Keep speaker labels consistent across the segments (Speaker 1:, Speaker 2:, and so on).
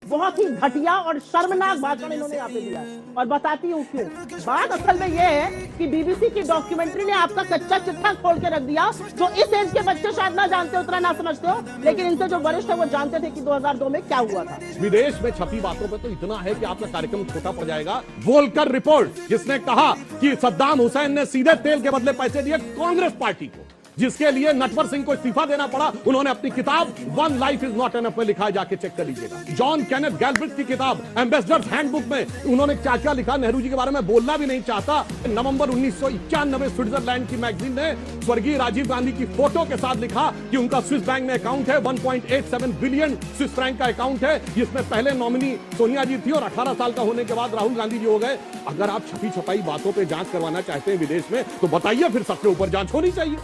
Speaker 1: बहुत ही घटिया और शर्मनाक भाषण इन्होंने यहाँ पे दिया है। और बताती हूँ क्यों। बात असल में ये है कि बीबीसी की डॉक्यूमेंट्री ने आपका कच्चा चिट्ठा खोल के रख दिया। जो इस एज के बच्चे शायद ना जानते, उतना ना समझते हो, लेकिन इनसे जो वरिष्ठ है वो जानते थे कि 2002 में क्या हुआ था।
Speaker 2: विदेश में छपी बातों पे तो इतना है कि आपका कार्यक्रम छोटा पड़ जाएगा। वोल्कर रिपोर्ट, जिसने कहा कि सद्दाम हुसैन ने सीधे तेल के बदले पैसे दिए कांग्रेस पार्टी को, जिसके लिए नटवर सिंह को इस्तीफा देना पड़ा। उन्होंने अपनी किताब one life is not enough में लिखा है, जाके चेक कर लीजिएगा। जॉन केनेथ गैल्ब्रिट की किताब एम्बेसडर्स हैंडबुक में उन्होंने क्या क्या लिखा, नेहरू जी के बारे में बोलना भी नहीं चाहता। नवंबर 1991 स्विट्जरलैंड की मैगजीन ने स्वर्गीय राजीव गांधी की फोटो के साथ लिखा कि उनका स्विस बैंक में अकाउंट है, 1.87 बिलियन स्विस फ्रैंक का अकाउंट है, जिसमें पहले नॉमिनी सोनिया जी थी और 18 साल का होने के बाद राहुल गांधी जी हो गए। अगर आप छपी छपाई बातों पर जांच करवाना चाहते हैं विदेश में, तो बताइए, फिर सबके ऊपर जांच होनी चाहिए।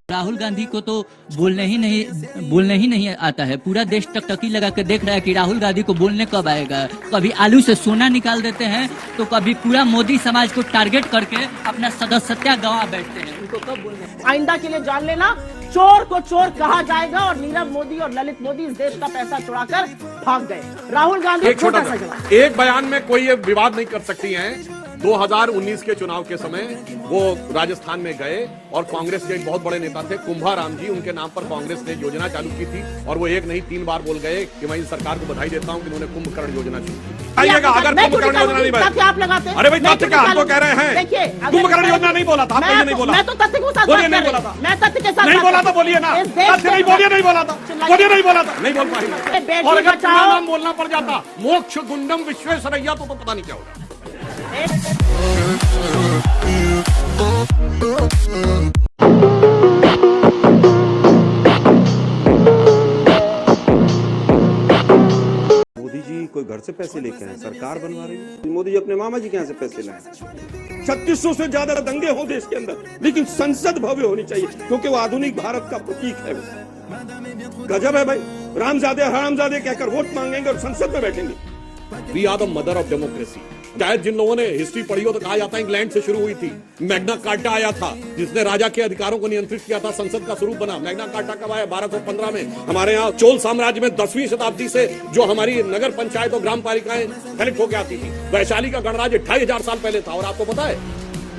Speaker 3: राहुल गांधी को तो बोलने ही नहीं आता है। पूरा देश टकटकी लगा कर देख रहा है कि राहुल गांधी को बोलने कब आएगा। कभी आलू से सोना निकाल देते हैं, तो कभी पूरा मोदी समाज को टारगेट करके अपना सदस्यता गंवा बैठते हैं। उनको कब बोलने।
Speaker 1: आइंदा के लिए जान लेना, चोर को चोर कहा जाएगा और नीरव मोदी और ललित मोदी इस देश का पैसा चुराकर भाग गए। राहुल गांधी
Speaker 2: एक छोटा सा जवाब, एक बयान में कोई ये विवाद नहीं कर सकती हैं। 2019 के चुनाव के समय वो राजस्थान में गए और कांग्रेस के एक बहुत बड़े नेता थे कुंभाराम जी, उनके नाम पर कांग्रेस ने योजना चालू की थी और वो एक नहीं 3 बार बोल गए कि मैं इस सरकार को बधाई देता हूं कि उन्होंने कुंभकर्ण योजना शुरू की। आइएगा, अगर कुंभकर्ण योजना नहीं बनाई,
Speaker 1: आप लगाते हैं।
Speaker 2: अरे भाई तथ्य क्या हमको कह रहे हैं? कुंभकर्ण योजना नहीं बोला था, आपने नहीं बोला।
Speaker 1: मैं तो तथ्य के साथ
Speaker 2: बोलिए, नहीं बोला था।
Speaker 1: मैं तथ्य के साथ
Speaker 2: नहीं बोला था, बोलिए ना। तथ्य नहीं बोलिए, नहीं बोला था, बोलिए नहीं बोला था, नहीं बोल पाएंगे। और अगर पूरा नाम बोलना पड़ जाता, मोक्ष गुंडम विश्वेश्वरैया, तो पता नहीं क्या होगा।
Speaker 4: मोदी जी कोई घर से पैसे लेके आए, सरकार बनवा रही है। मोदी जी अपने मामा जी के यहाँ से पैसे लाए। 3600 से ज्यादा दंगे हो देश के अंदर, लेकिन संसद भव्य होनी चाहिए, क्योंकि वो आधुनिक भारत का प्रतीक है। गजब है भाई, रामजादे हरामजादे कहकर वोट मांगेंगे और संसद में बैठेंगे।
Speaker 2: We are the mother of democracy. शायद जिन लोगों ने हिस्ट्री पढ़ी हो तो कहा जाता है इंग्लैंड से शुरू हुई थी। मैग्ना कार्टा आया था, जिसने राजा के अधिकारों को नियंत्रित किया था, संसद का स्वरूप बना। मैग्ना कार्टा कब आया? 1215 में। हमारे यहाँ चोल साम्राज्य में 10वीं शताब्दी से जो हमारी नगर पंचायत और ग्राम पालिकाएं कनेक्ट होकर आती थी। वैशाली का गणराज्य 2500 साल पहले था। और आपको पता है,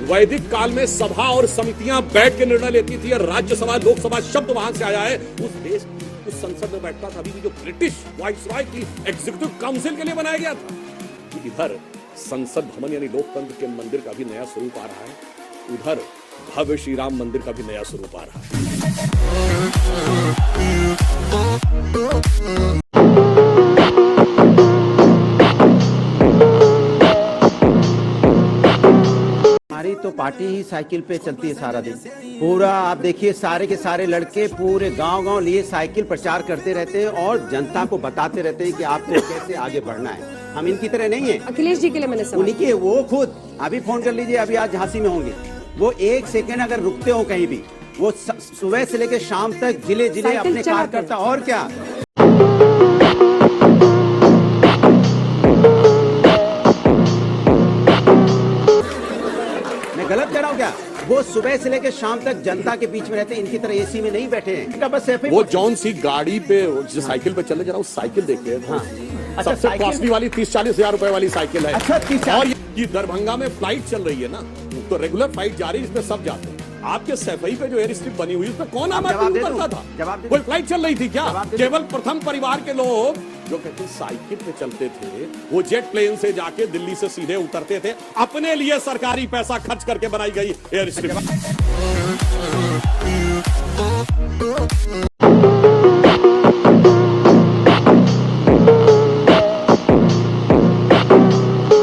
Speaker 2: वैदिक काल में सभा और समितियां बैठ के निर्णय लेती थी। राज्यसभा लोकसभा शब्द वहां से आया है। उस देश उस संसद में बैठता था, अभी भी जो ब्रिटिश वाइसरॉय की एग्जीक्यूटिव काउंसिल के लिए बनाया गया था। इधर संसद भवन यानी लोकतंत्र के मंदिर का भी नया स्वरूप आ रहा है, उधर भव्य श्री राम मंदिर का भी नया स्वरूप आ रहा है।
Speaker 5: हमारी तो पार्टी ही साइकिल पे चलती है सारा दिन। पूरा आप देखिए, सारे के सारे लड़के पूरे गांव-गांव लिए साइकिल प्रचार करते रहते हैं और जनता को बताते रहते हैं कि आपको कैसे आगे बढ़ना है। हम इनकी तरह नहीं है।
Speaker 6: अखिलेश जी के लिए मैंने समझा।
Speaker 5: उन्हीं के वो खुद अभी फोन कर लीजिए, अभी आज झांसी में होंगे। वो 1 सेकेंड अगर रुकते हो कहीं भी, वो सुबह से लेकर शाम तक जिले जिले अपने कार्यकर्ता, और क्या। मैं गलत कह रहा हूँ क्या? वो सुबह से लेकर शाम तक जनता के बीच में रहते हैं, इनकी तरह एसी में नहीं बैठे हैं। बस
Speaker 2: वो जौन सी गाड़ी पे जो साइकिल पे चले, जरा उस साइकिल देखिए। हाँ। सबसे कॉस्टली वाली 30-40 हजार रुपए वाली साइकिल है।
Speaker 5: अच्छा,
Speaker 2: और ये दरभंगा में फ्लाइट चल रही है ना, तो रेगुलर फ्लाइट जा रही है, इसमें सब जाते हैं। आपके सैफई पे जो एयर स्ट्रिप बनी हुई है, उसमें कौन आम आदमी करता था? कोई फ्लाइट चल रही थी क्या? केवल प्रथम परिवार के लोग जो कहते साइकिल पे चलते थे, वो जेट प्लेन से जाके दिल्ली से सीधे उतरते थे। अपने लिए सरकारी पैसा खर्च करके बनाई गई एयर स्ट्रिप।